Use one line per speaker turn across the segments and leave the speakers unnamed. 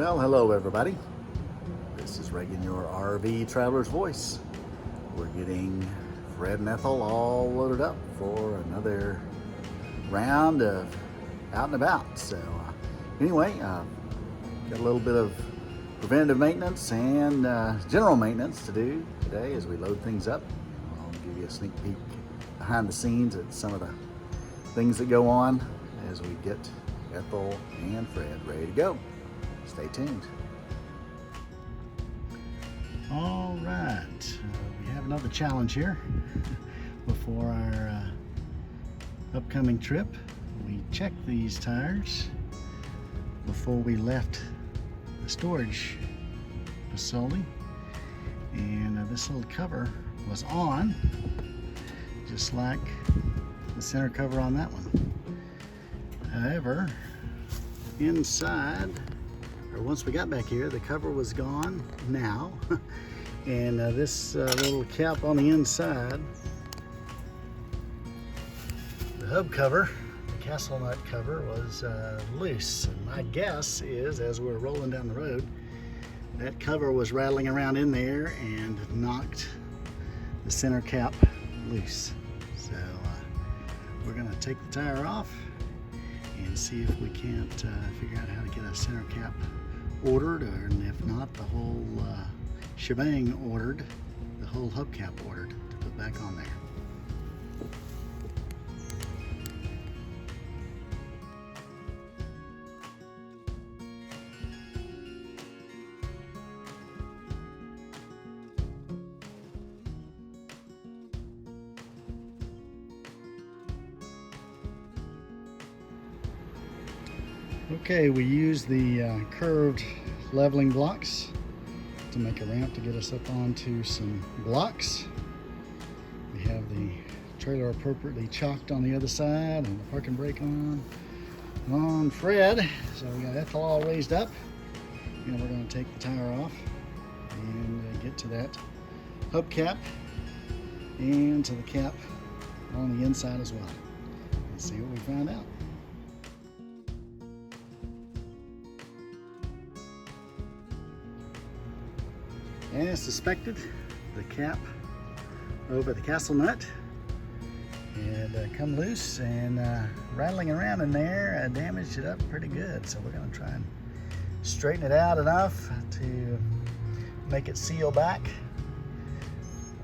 Well, hello everybody. This is Raegan, your RV traveler's voice. We're getting Fred and Ethel all loaded up for another round of out and about. So anyway, got a little bit of preventative maintenance and general maintenance to do today as we load things up. I'll give you a sneak peek behind the scenes at some of the things that go on as we get Ethel and Fred ready to go. Stay tuned. All right, we have another challenge here before our upcoming trip. We checked these tires before we left the storage facility, and this little cover was on, just like the center cover on that one. However, inside, or once we got back here, the cover was gone now. And this little cap on the inside, the hub cover, the castle nut cover, was loose. And my guess is, as we're rolling down the road, that cover was rattling around in there and knocked the center cap loose. So we're gonna take the tire off and see if we can't figure out how to get a center cap ordered, and if not, the whole shebang ordered, the whole hubcap ordered to put back on there. Okay, we use the curved leveling blocks to make a ramp to get us up onto some blocks. We have the trailer appropriately chalked on the other side and the parking brake on Fred. So we got Ethel all raised up, and we're going to take the tire off and get to that hubcap and to the cap on the inside as well. Let's see what we find out. As suspected, the cap over the castle nut had come loose, and rattling around in there damaged it up pretty good. So we're going to try and straighten it out enough to make it seal back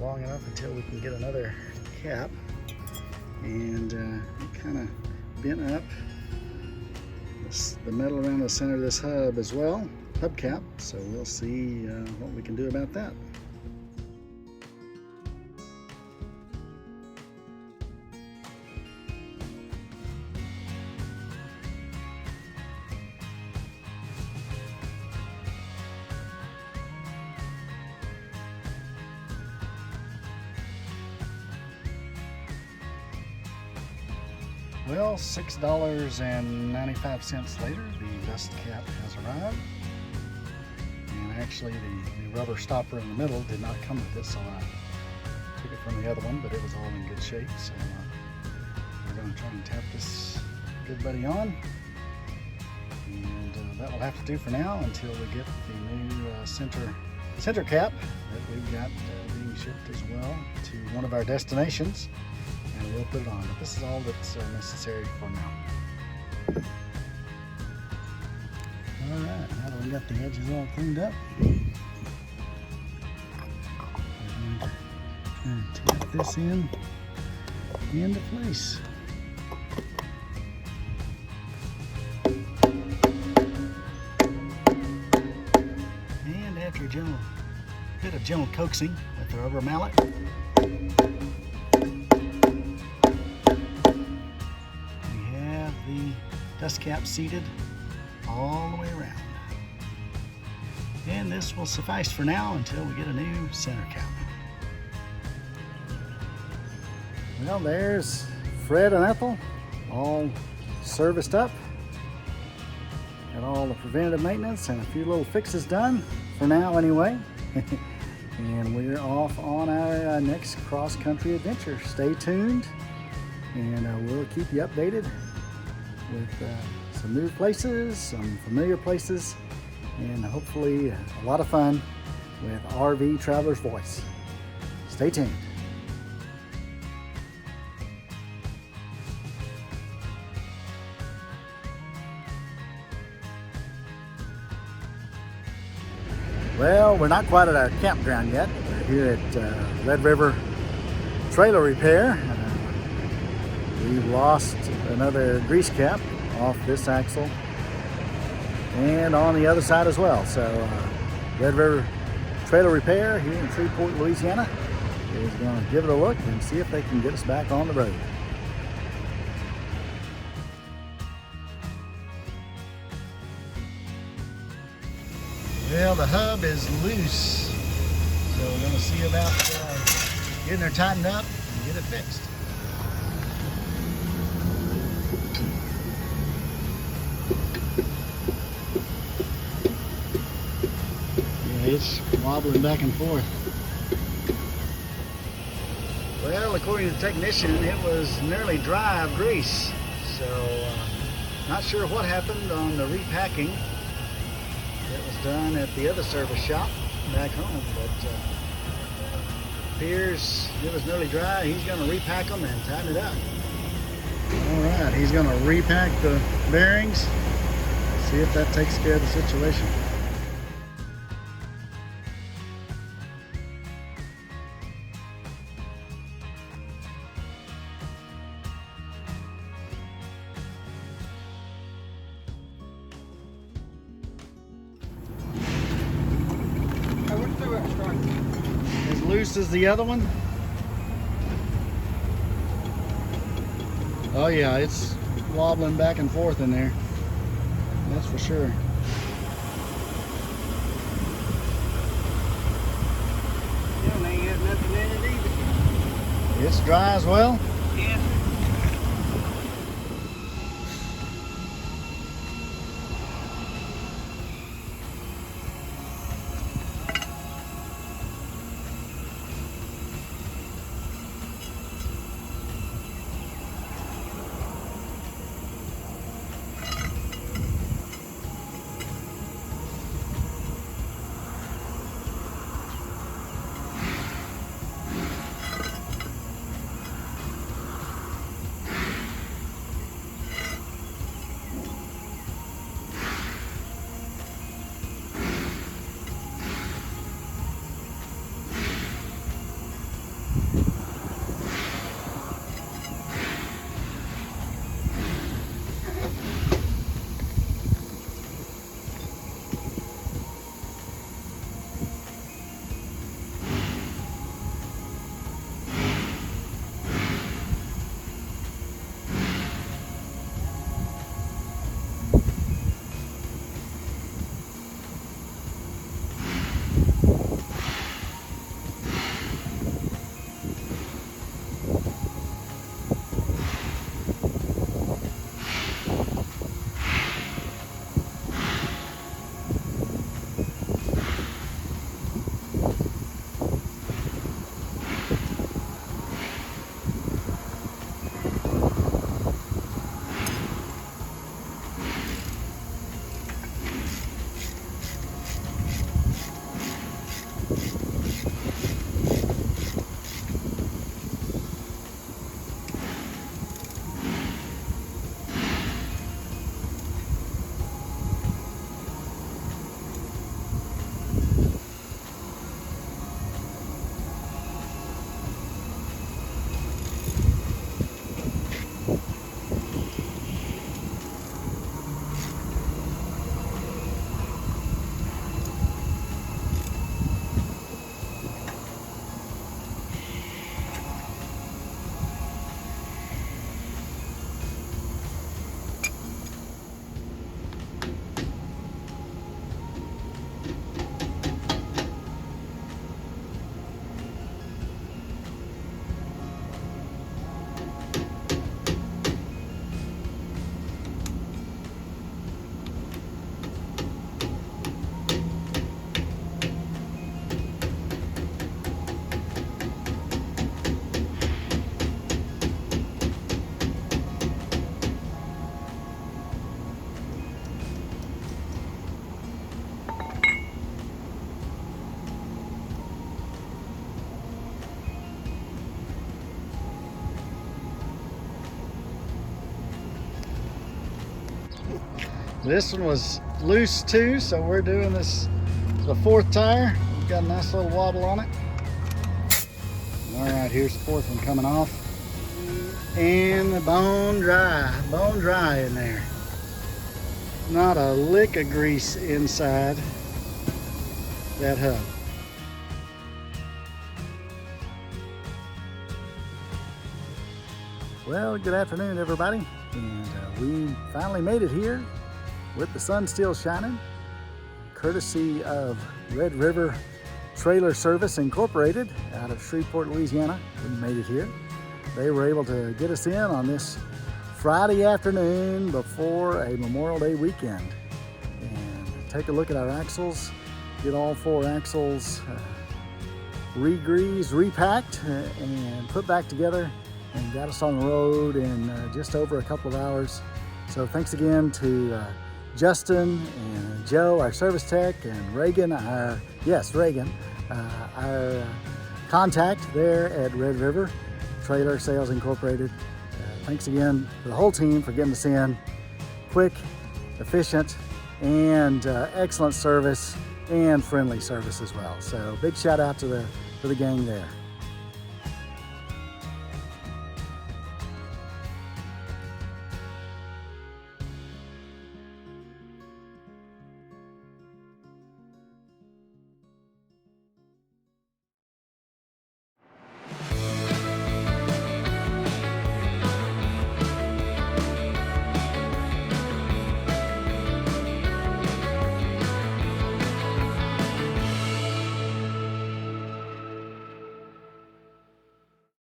long enough until we can get another cap. And it kind of bent up the metal around the center of this hub as well. Hubcap, so we'll see what we can do about that. Well, $6.95 later, the dust cap has arrived. Actually, the rubber stopper in the middle did not come with this, so I took it from the other one, but it was all in good shape. So we're going to try and tap this good buddy on, and that will have to do for now until we get the new center cap that we've got being shipped as well to one of our destinations, and we'll put it on. But this is all that's necessary for now. Alright, now that we got the edges all cleaned up, we're going to tap this into place. And after a bit of gentle coaxing with the rubber mallet, we have the dust cap seated all the way around. And this will suffice for now until we get a new center cap. Well, there's Fred and Ethel all serviced up. Got all the preventative maintenance and a few little fixes done for now anyway. And we're off on our next cross-country adventure. Stay tuned, and we'll keep you updated with some new places, some familiar places, and hopefully a lot of fun with RV Traveler's Voice. Stay tuned. Well, we're not quite at our campground yet. We're here at Red River Trailer Repair. We've lost another grease cap off this axle and on the other side as well. So Red River Trailer Repair here in Shreveport, Louisiana is going to give it a look and see if they can get us back on the road. Well, the hub is loose, so we're going to see about getting her tightened up and get it fixed. Yeah, it's wobbling back and forth. Well, according to the technician, it was nearly dry of grease, so not sure what happened on the repacking. It was done at the other service shop back home, but appears it was nearly dry. He's going to repack them and tighten it up. All right, he's going to repack the bearings, see if that takes care of the situation. As loose as the other one? Oh yeah, it's wobbling back and forth in there. That's for sure.
Yeah, ain't got nothing in it either.
It's dry as well?
Yeah.
This one was loose too, so we're doing this the fourth tire. We've got a nice little wobble on it. All right, here's the fourth one coming off. And the bone dry in there. Not a lick of grease inside that hub. Well, good afternoon, everybody. And we finally made it here with the sun still shining, courtesy of Red River Trailer Service Incorporated out of Shreveport, Louisiana. We made it here. They were able to get us in on this Friday afternoon before a Memorial Day weekend and take a look at our axles, get all 4 axles re-greased, repacked, and put back together, and got us on the road in just over a couple of hours. So thanks again to Justin and Joe, our service tech, and Raegan, our contact there at Red River Trailer Sales Incorporated. Thanks again to the whole team for getting us in. Quick, efficient, and excellent service, and friendly service as well. So big shout out to the gang there.